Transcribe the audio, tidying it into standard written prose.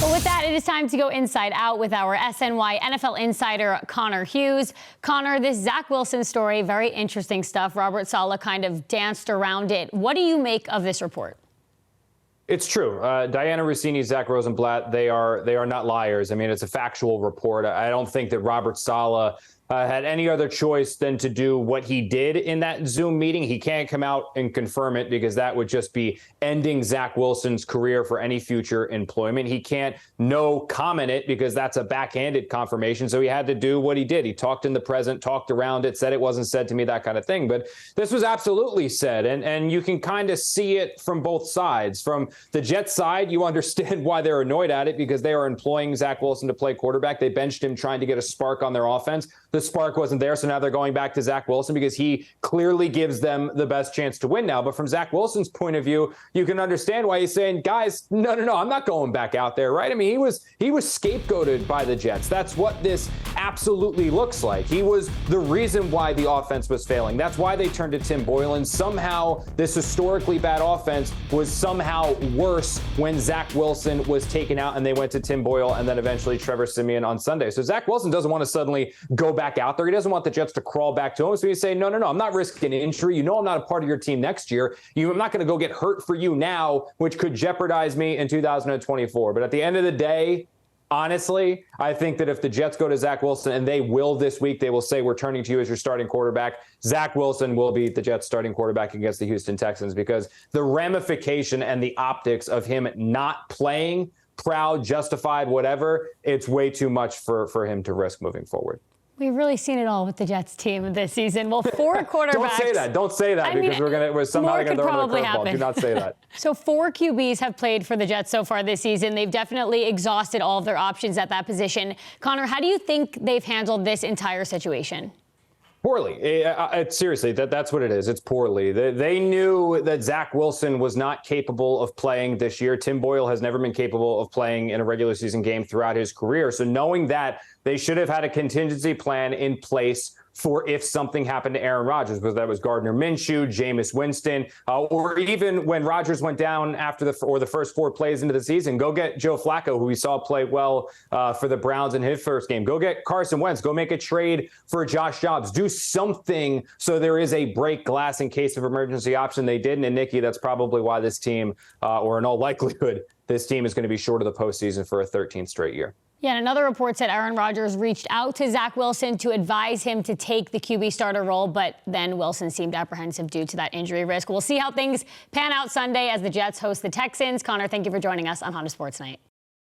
Well, with that, it is time to go inside out with our SNY NFL insider, Connor Hughes. Connor, this Zach Wilson story, very interesting stuff. Robert Saleh kind of danced around it. What do you make of this report? It's true. Diana Rossini, Zach Rosenblatt, they are not liars. I mean, it's a factual report. I don't think that Robert Saleh had any other choice than to do what he did in that Zoom meeting. He can't come out and confirm it because that would just be ending Zach Wilson's career for any future employment. He can't comment it because that's a backhanded confirmation. So he had to do what he did. He talked in the present, talked around it, said it wasn't said to me, that kind of thing. But this was absolutely said. And you can kind of see it from both sides. From the Jets side, you understand why they're annoyed at it because they are employing Zach Wilson to play quarterback. They benched him trying to get a spark on their offense. The spark wasn't there, so now they're going back to Zach Wilson because he clearly gives them the best chance to win now. But from Zach Wilson's point of view, you can understand why he's saying, guys, no, I'm not going back out there, right? I mean, he was scapegoated by the Jets. That's what this absolutely looks like. He was the reason why the offense was failing. That's why they turned to Tim Boyle, and somehow this historically bad offense was somehow worse when Zach Wilson was taken out and they went to Tim Boyle and then eventually Trevor Siemian on Sunday. So Zach Wilson doesn't want to suddenly go back out there. He doesn't want the Jets to crawl back to him. So he's saying, no, I'm not risking injury. You know I'm not a part of your team next year. I'm not going to go get hurt for you now, which could jeopardize me in 2024. But at the end of the day, honestly, I think that if the Jets go to Zach Wilson, and they will this week, they will say, we're turning to you as your starting quarterback. Zach Wilson will be the Jets starting quarterback against the Houston Texans because the ramification and the optics of him not playing, proud, justified, whatever, it's way too much for him to risk moving forward. We've really seen it all with the Jets team this season. Well, 4 quarterbacks. Don't say that because we're somehow going to throw another curveball. Do not say that. So 4 QBs have played for the Jets so far this season. They've definitely exhausted all of their options at that position. Connor, how do you think they've handled this entire situation? Poorly. Seriously, that's what it is. It's poorly. They knew that Zach Wilson was not capable of playing this year. Tim Boyle has never been capable of playing in a regular season game throughout his career. So knowing that, they should have had a contingency plan in place for if something happened to Aaron Rodgers, whether that was Gardner Minshew, Jameis Winston, or even when Rodgers went down after the first 4 plays into the season, go get Joe Flacco, who we saw play well for the Browns in his first game. Go get Carson Wentz. Go make a trade for Josh Jacobs. Do something so there is a break glass in case of emergency option. They didn't, and Nikki, that's probably why this team, or in all likelihood, this team is going to be short of the postseason for a 13th straight year. Yeah, and another report said Aaron Rodgers reached out to Zach Wilson to advise him to take the QB starter role, but then Wilson seemed apprehensive due to that injury risk. We'll see how things pan out Sunday as the Jets host the Texans. Connor, thank you for joining us on Honda Sports Night.